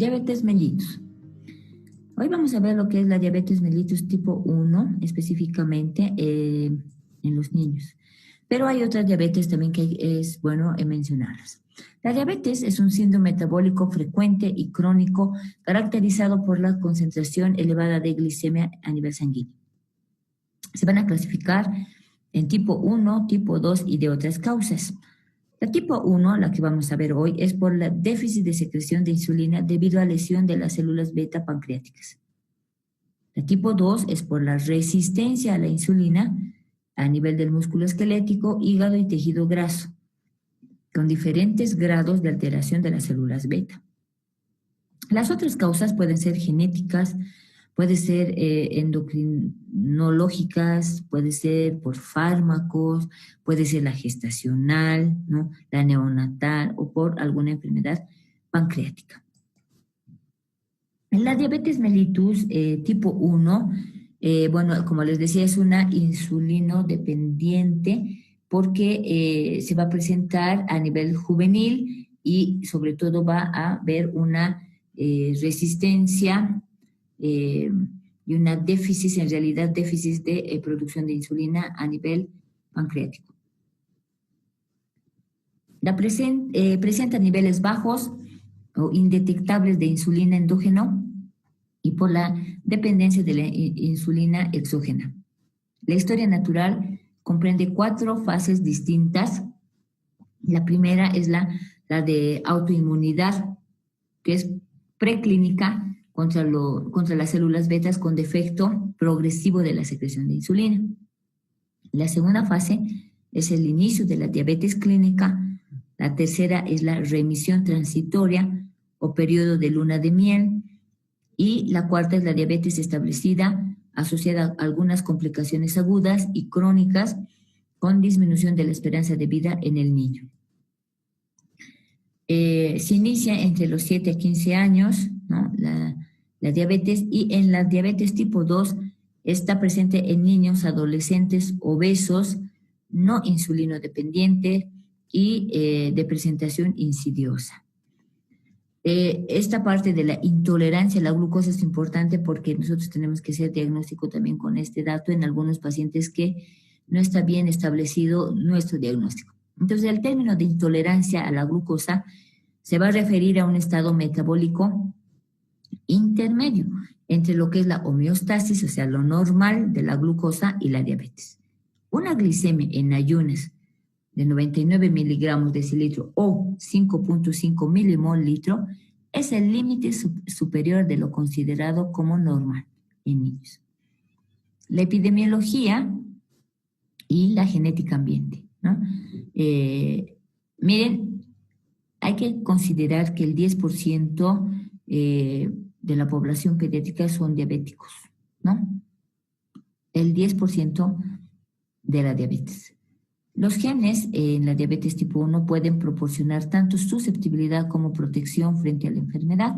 Diabetes mellitus. Hoy vamos a ver lo que es la diabetes mellitus tipo 1, específicamente en los niños. Pero hay otras diabetes también que es bueno mencionarlas. La diabetes es un síndrome metabólico frecuente y crónico caracterizado por la concentración elevada de glicemia a nivel sanguíneo. Se van a clasificar en tipo 1, tipo 2 y de otras causas. La tipo 1, la que vamos a ver hoy, es por la déficit de secreción de insulina debido a lesión de las células beta pancreáticas. La tipo 2 es por la resistencia a la insulina a nivel del músculo esquelético, hígado y tejido graso, con diferentes grados de alteración de las células beta. Las otras causas pueden ser genéticas, pueden ser endocrinológicas, puede ser por fármacos, puede ser la gestacional, ¿no?, la neonatal o por alguna enfermedad pancreática. En la diabetes mellitus tipo 1, bueno, como les decía, es una insulino dependiente porque se va a presentar a nivel juvenil y sobre todo va a haber una resistencia y una déficit, en realidad déficit de producción de insulina a nivel pancreático. Presenta niveles bajos o indetectables de insulina endógeno y por la dependencia de la insulina exógena. La historia natural comprende 4 fases distintas. La primera es la de autoinmunidad, que es preclínica contra las células betas con defecto progresivo de la secreción de insulina. La segunda fase es el inicio de la diabetes clínica. La tercera es la remisión transitoria o periodo de luna de miel. Y la cuarta es la diabetes establecida asociada a algunas complicaciones agudas y crónicas con disminución de la esperanza de vida en el niño. Se inicia entre los 7 a 15 años, ¿no?, la diabetes, y en la diabetes tipo 2 está presente en niños, adolescentes, obesos, no insulino dependiente y de presentación insidiosa. Esta parte de la intolerancia a la glucosa es importante porque nosotros tenemos que hacer diagnóstico también con este dato en algunos pacientes que no está bien establecido nuestro diagnóstico. Entonces, el término de intolerancia a la glucosa se va a referir a un estado metabólico intermedio entre lo que es la homeostasis, o sea, lo normal de la glucosa, y la diabetes. Una glicemia en ayunas de 99 miligramos decilitro o 5.5 milimol litro es el límite superior de lo considerado como normal en niños. La epidemiología y la genética ambiente, ¿no? Miren, hay que considerar que el 10% de la población pediátrica son diabéticos, ¿no? El 10% de la diabetes. Los genes en la diabetes tipo 1 pueden proporcionar tanto susceptibilidad como protección frente a la enfermedad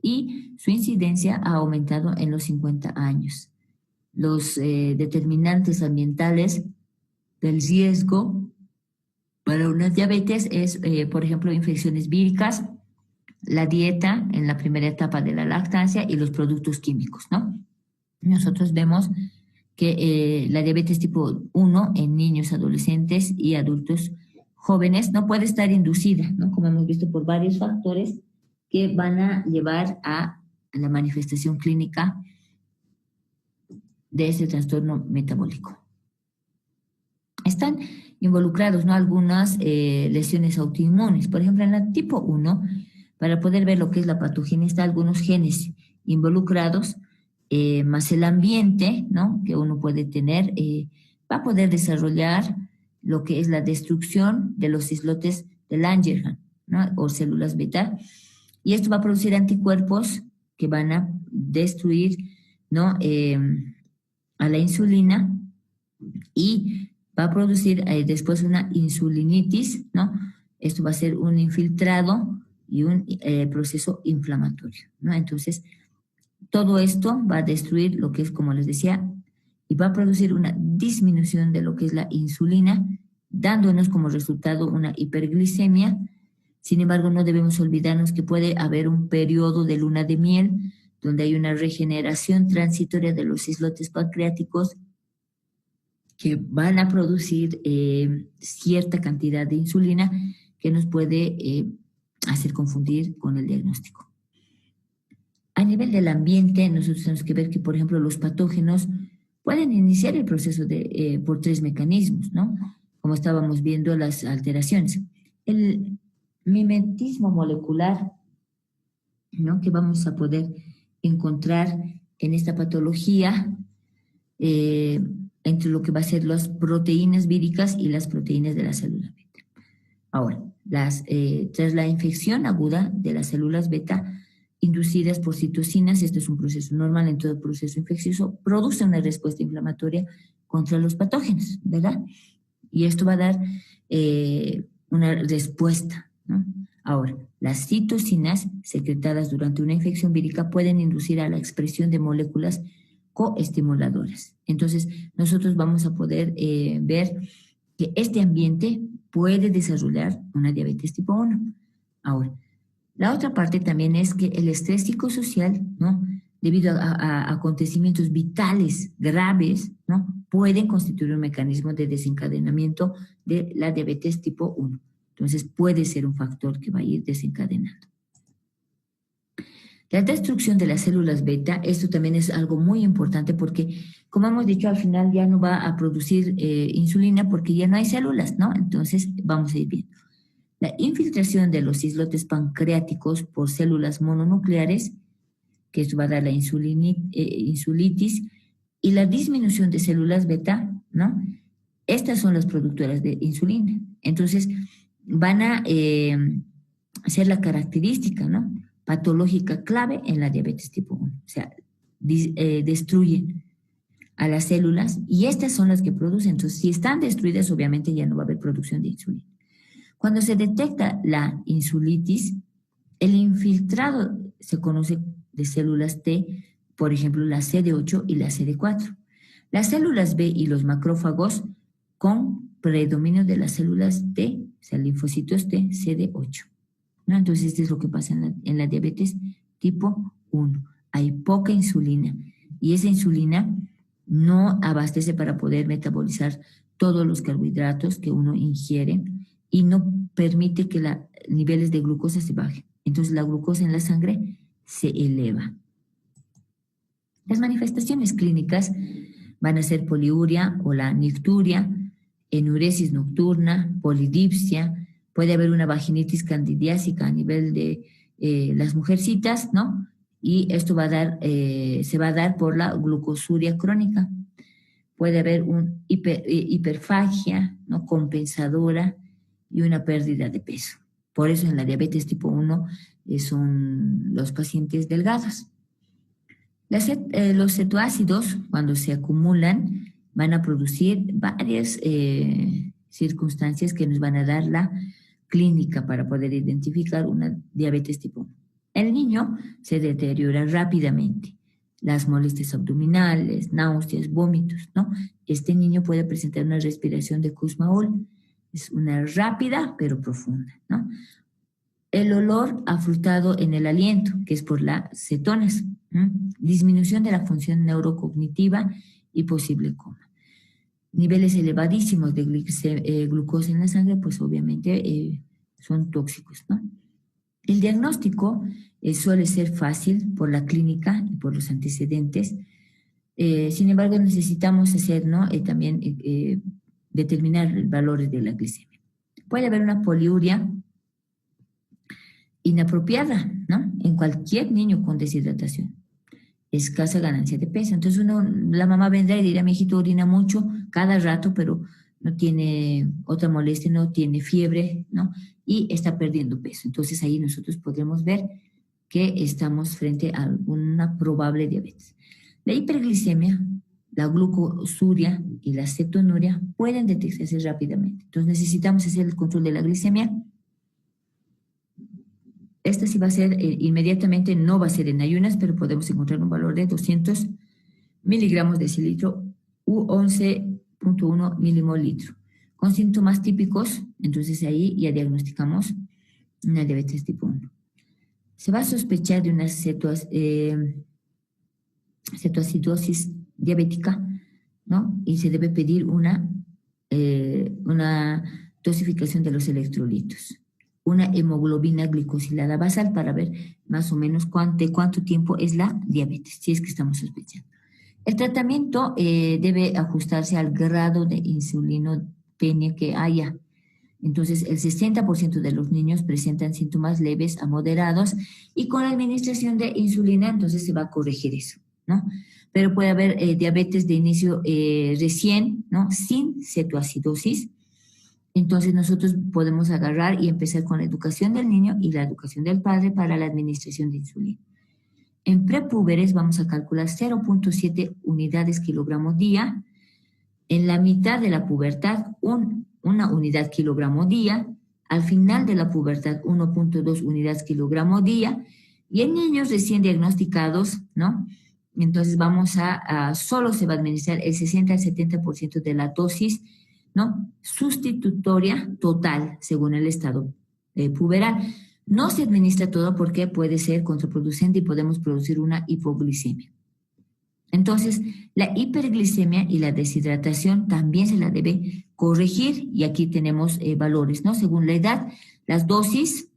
y su incidencia ha aumentado en los 50 años. Los determinantes ambientales del riesgo para una diabetes es, por ejemplo, infecciones víricas, la dieta en la primera etapa de la lactancia y los productos químicos, ¿no? Nosotros vemos que la diabetes tipo 1 en niños, adolescentes y adultos jóvenes no puede estar inducida, ¿no?, como hemos visto, por varios factores que van a llevar a la manifestación clínica de ese trastorno metabólico. Están involucrados, ¿no?, algunas lesiones autoinmunes. Por ejemplo, en la tipo 1, para poder ver lo que es la patogenia, están algunos genes involucrados, más el ambiente, ¿no?, que uno puede tener, va a poder desarrollar lo que es la destrucción de los islotes de Langerhans, ¿no?, o células beta, y esto va a producir anticuerpos que van a destruir, ¿no?, a la insulina, y va a producir después una insulinitis, ¿no? Esto va a ser un infiltrado y un proceso inflamatorio, ¿no? Entonces, todo esto va a destruir lo que es, como les decía, y va a producir una disminución de lo que es la insulina, dándonos como resultado una hiperglicemia Sin embargo, no debemos olvidarnos que puede haber un periodo de luna de miel donde hay una regeneración transitoria de los islotes pancreáticos que van a producir cierta cantidad de insulina que nos puede hacer confundir con el diagnóstico. A nivel del ambiente, nosotros tenemos que ver que, por ejemplo, los patógenos pueden iniciar el proceso por 3 mecanismos, ¿no? Como estábamos viendo las alteraciones. El mimetismo molecular, ¿no?, que vamos a poder encontrar en esta patología entre lo que va a ser las proteínas víricas y las proteínas de la célula beta. Ahora, tras la infección aguda de las células beta inducidas por citocinas, este es un proceso normal en todo proceso infeccioso, produce una respuesta inflamatoria contra los patógenos, ¿verdad? Y esto va a dar una respuesta, ¿no? Ahora, las citocinas secretadas durante una infección vírica pueden inducir a la expresión de moléculas coestimuladoras. Entonces, nosotros vamos a poder ver que este ambiente puede desarrollar una diabetes tipo 1. Ahora, la otra parte también es que el estrés psicosocial, ¿no?, debido a acontecimientos vitales graves, ¿no?, pueden constituir un mecanismo de desencadenamiento de la diabetes tipo 1. Entonces, puede ser un factor que va a ir desencadenando. La destrucción de las células beta, esto también es algo muy importante porque, como hemos dicho, al final ya no va a producir insulina porque ya no hay células, ¿no? Entonces, vamos a ir viendo. La infiltración de los islotes pancreáticos por células mononucleares, que esto va a dar la insulitis, y la disminución de células beta, ¿no? Estas son las productoras de insulina. Entonces, van a ser la característica, ¿no?, patológica clave en la diabetes tipo 1. O sea, destruyen a las células y estas son las que producen. Entonces, si están destruidas, obviamente ya no va a haber producción de insulina. Cuando se detecta la insulitis, el infiltrado se conoce de células T, por ejemplo, la CD8 y la CD4. Las células B y los macrófagos con predominio de las células T, o sea, linfocitos T, CD8. ¿No? Entonces, esto es lo que pasa en la diabetes tipo 1. Hay poca insulina y esa insulina no abastece para poder metabolizar todos los carbohidratos que uno ingiere y no permite que los niveles de glucosa se bajen. Entonces, la glucosa en la sangre se eleva. Las manifestaciones clínicas van a ser poliuria o la nicturia, enuresis nocturna, polidipsia. Puede haber una vaginitis candidiásica a nivel de las mujercitas, ¿no? Y esto se va a dar por la glucosuria crónica. Puede haber una hiperfagia, ¿no?, compensadora y una pérdida de peso. Por eso en la diabetes tipo 1 son los pacientes delgados. Los cetoácidos, cuando se acumulan, van a producir varias circunstancias que nos van a dar la clínica para poder identificar una diabetes tipo 1. El niño se deteriora rápidamente. Las molestias abdominales, náuseas, vómitos, ¿no? Este niño puede presentar una respiración de Kussmaul. Es una rápida pero profunda, ¿no? El olor afrutado en el aliento, que es por las cetonas. Disminución de la función neurocognitiva y posible coma. Niveles elevadísimos de glucosa en la sangre, pues obviamente son tóxicos, ¿no? El diagnóstico suele ser fácil por la clínica y por los antecedentes. Sin embargo, necesitamos hacer, ¿no?, también determinar valores de la glicemia. Puede haber una poliuria inapropiada, ¿no?, en cualquier niño con deshidratación. Escasa ganancia de peso. Entonces la mamá vendrá y dirá: mi hijito orina mucho cada rato, pero no tiene otra molestia, no tiene fiebre, ¿no?, y está perdiendo peso. Entonces ahí nosotros podremos ver que estamos frente a una probable diabetes. La hiperglicemia, la glucosuria y la cetonuria pueden detectarse rápidamente. Entonces necesitamos hacer el control de la glicemia. Esta sí va a ser inmediatamente, no va a ser en ayunas, pero podemos encontrar un valor de 200 miligramos de decilitro u 11.1 milimol litro. Con síntomas típicos, entonces ahí ya diagnosticamos una diabetes tipo 1. Se va a sospechar de una cetoacidosis diabética, ¿no? Y se debe pedir una dosificación de los electrolitos, una hemoglobina glicosilada basal para ver más o menos cuánto tiempo es la diabetes, si es que estamos sospechando. El tratamiento debe ajustarse al grado de insulinopenia que haya. Entonces, el 60% de los niños presentan síntomas leves a moderados y con la administración de insulina, entonces se va a corregir eso, ¿no? Pero puede haber diabetes de inicio recién, ¿no? Sin cetoacidosis. Entonces, nosotros podemos agarrar y empezar con la educación del niño y la educación del padre para la administración de insulina. En prepúberes vamos a calcular 0.7 unidades kilogramo día. En la mitad de la pubertad, una unidad kilogramo día. Al final de la pubertad, 1.2 unidades kilogramo día. Y en niños recién diagnosticados, ¿no? Entonces solo se va a administrar el 60 al 70% de la dosis, ¿no? Sustitutoria total, según el estado puberal. No se administra todo porque puede ser contraproducente y podemos producir una hipoglicemia. Entonces, la hiperglicemia y la deshidratación también se la debe corregir y aquí tenemos valores, ¿no? Según la edad, las dosis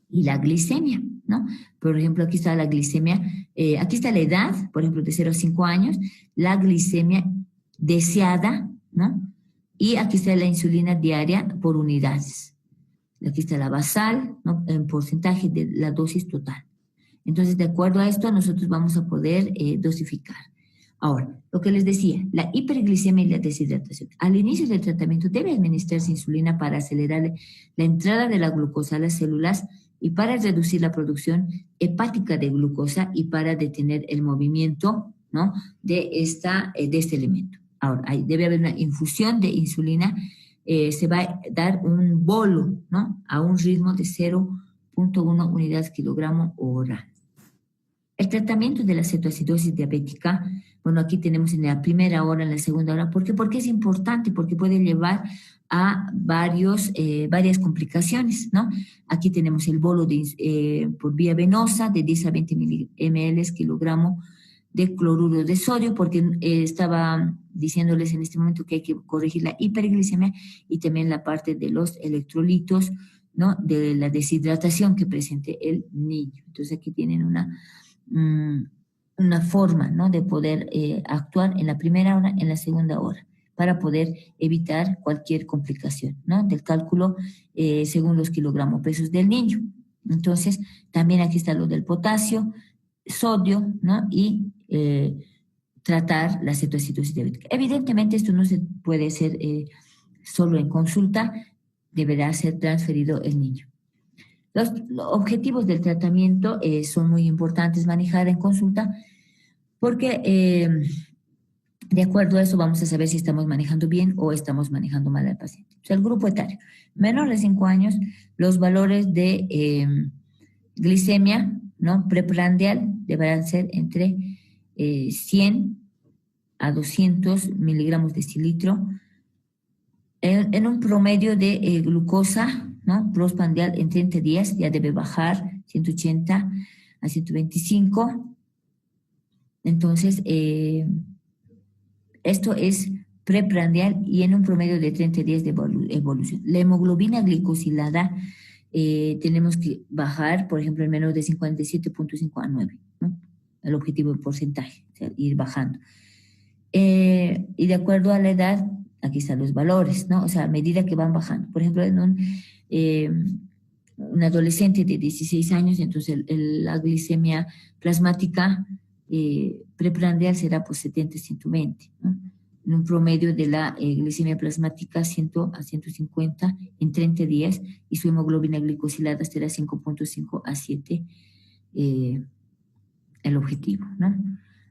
y la glicemia, ¿no? Por ejemplo, aquí está la glicemia, aquí está la edad, por ejemplo, de 0 a 5 años, la glicemia deseada, ¿no? Y aquí está la insulina diaria por unidades. Aquí está la basal, ¿no? En porcentaje de la dosis total. Entonces, de acuerdo a esto, nosotros vamos a poder dosificar. Ahora, lo que les decía, la hiperglicemia y la deshidratación. Al inicio del tratamiento debe administrarse insulina para acelerar la entrada de la glucosa a las células y para reducir la producción hepática de glucosa y para detener el movimiento, ¿no? de este elemento. Ahora, debe haber una infusión de insulina. Se va a dar un bolo, ¿no? A un ritmo de 0.1 unidades kilogramo hora. El tratamiento de la cetoacidosis diabética, bueno, aquí tenemos en la primera hora, en la segunda hora. ¿Por qué? Porque es importante, porque puede llevar a varias complicaciones, ¿no? Aquí tenemos el bolo por vía venosa de 10 a 20 ml kilogramo de cloruro de sodio, porque estaba diciéndoles en este momento que hay que corregir la hiperglicemia y también la parte de los electrolitos, ¿no? De la deshidratación que presente el niño. Entonces aquí tienen una forma, ¿no? de poder actuar en la primera hora, en la segunda hora, para poder evitar cualquier complicación, ¿no? del cálculo según los kilogramos pesos del niño. Entonces, también aquí está lo del potasio, sodio, ¿no? y tratar la cetoacidosis diabética. Evidentemente esto no se puede hacer solo en consulta, deberá ser transferido el niño. Los objetivos del tratamiento son muy importantes manejar en consulta porque de acuerdo a eso vamos a saber si estamos manejando bien o estamos manejando mal al paciente. O sea, el grupo etario, menor de 5 años, los valores de glicemia, ¿no? preprandial deberán ser entre 100 a 200 miligramos de decilitro. En un promedio de glucosa, ¿no? postprandial en 30 días ya debe bajar 180 a 125. Entonces, esto es preprandial y en un promedio de 30 días de evolución. La hemoglobina glicosilada tenemos que bajar, por ejemplo, en menos de 57.5 a 9, ¿no? El objetivo de porcentaje, o sea, ir bajando. Y de acuerdo a la edad, aquí están los valores, ¿no? O sea, a medida que van bajando. Por ejemplo, en un adolescente de 16 años, entonces la glicemia plasmática preprandial será pues 70 a 120, ¿no? En un promedio de la glicemia plasmática 100 a 150 en 30 días y su hemoglobina glicosilada será 5.5 a 7 el objetivo, ¿no?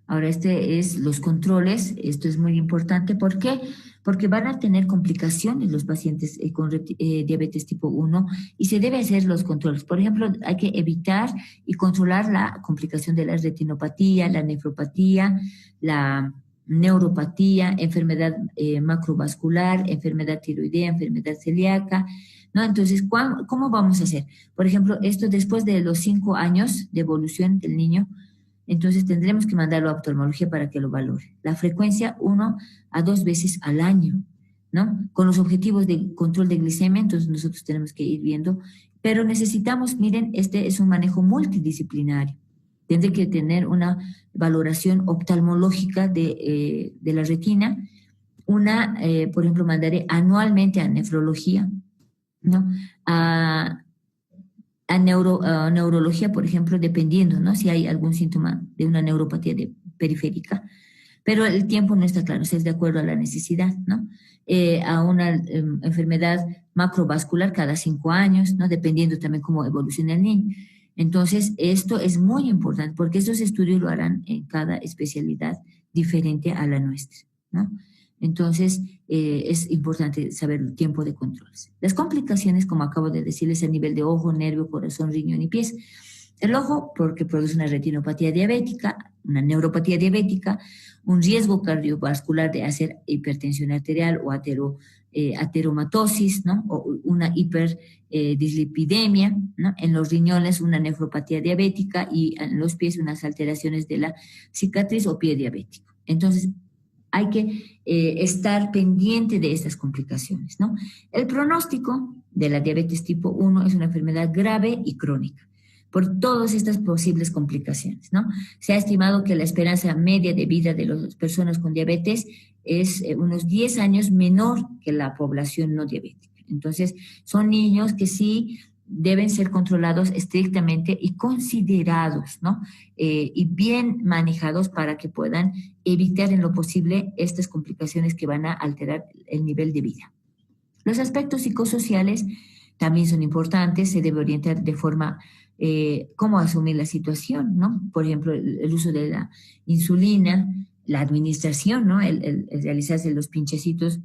Ahora, es los controles, esto es muy importante. ¿Por qué? Porque van a tener complicaciones los pacientes con diabetes tipo 1 y se deben hacer los controles. Por ejemplo, hay que evitar y controlar la complicación de la retinopatía, la nefropatía, la neuropatía, enfermedad macrovascular, enfermedad tiroidea, enfermedad celíaca, ¿no? Entonces, ¿cómo vamos a hacer? Por ejemplo, esto después de los 5 años de evolución del niño, entonces tendremos que mandarlo a oftalmología para que lo valore. La frecuencia 1 a 2 veces al año, ¿no? Con los objetivos de control de glicemia, entonces nosotros tenemos que ir viendo, pero necesitamos, miren, este es un manejo multidisciplinario. Tendré que tener una valoración oftalmológica de la retina, por ejemplo, mandaré anualmente a nefrología, ¿no? A neurología, por ejemplo, dependiendo, ¿no? Si hay algún síntoma de una neuropatía periférica, pero el tiempo no está claro, o sea, es de acuerdo a la necesidad, ¿no? A una enfermedad macrovascular cada 5 años, ¿no? Dependiendo también cómo evoluciona el niño. Entonces, esto es muy importante porque estos estudios lo harán en cada especialidad diferente a la nuestra, ¿no? Entonces, es importante saber el tiempo de controles. Las complicaciones, como acabo de decirles, a nivel de ojo, nervio, corazón, riñón y pies. El ojo, porque produce una retinopatía diabética, una neuropatía diabética, un riesgo cardiovascular de hacer hipertensión arterial o ateromatosis, ¿no? O una hiperdislipidemia, ¿no? En los riñones, una nefropatía diabética y en los pies, unas alteraciones de la cicatriz o pie diabético. Entonces, hay que estar pendiente de estas complicaciones, ¿no? El pronóstico de la diabetes tipo 1 es una enfermedad grave y crónica por todas estas posibles complicaciones, ¿no? Se ha estimado que la esperanza media de vida de las personas con diabetes es unos 10 años menor que la población no diabética. Entonces, son niños que sí deben ser controlados estrictamente y considerados, ¿no? Y bien manejados para que puedan evitar en lo posible estas complicaciones que van a alterar el nivel de vida. Los aspectos psicosociales también son importantes, se debe orientar de forma cómo asumir la situación, ¿no? Por ejemplo, el uso de la insulina, la administración, ¿no? El realizarse los pinchecitos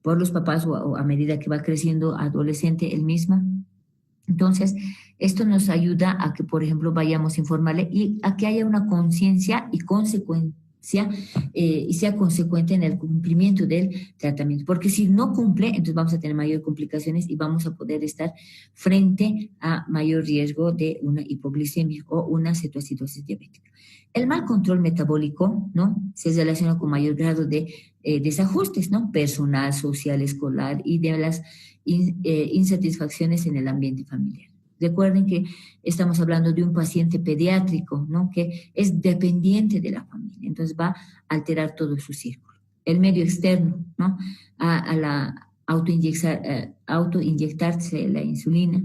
por los papás o a medida que va creciendo adolescente el mismo. Entonces, esto nos ayuda a que, por ejemplo, vayamos a informarle y a que haya una conciencia y consecuencia y sea consecuente en el cumplimiento del tratamiento. Porque si no cumple, entonces vamos a tener mayores complicaciones y vamos a poder estar frente a mayor riesgo de una hipoglicemia o una cetoacidosis diabética. El mal control metabólico, ¿no? Se relaciona con mayor grado de desajustes, ¿no? Personal, social, escolar y de las insatisfacciones en el ambiente familiar. Recuerden que estamos hablando de un paciente pediátrico, ¿no? Que es dependiente de la familia, entonces va a alterar todo su círculo. El medio externo, ¿no? A la autoinyectarse la insulina,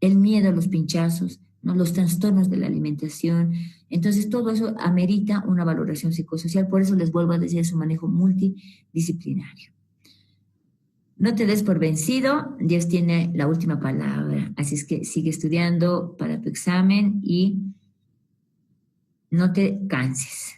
el miedo a los pinchazos, ¿no? Los trastornos de la alimentación. Entonces, todo eso amerita una valoración psicosocial. Por eso les vuelvo a decir, es un manejo multidisciplinario. No te des por vencido, Dios tiene la última palabra. Así es que sigue estudiando para tu examen y no te canses.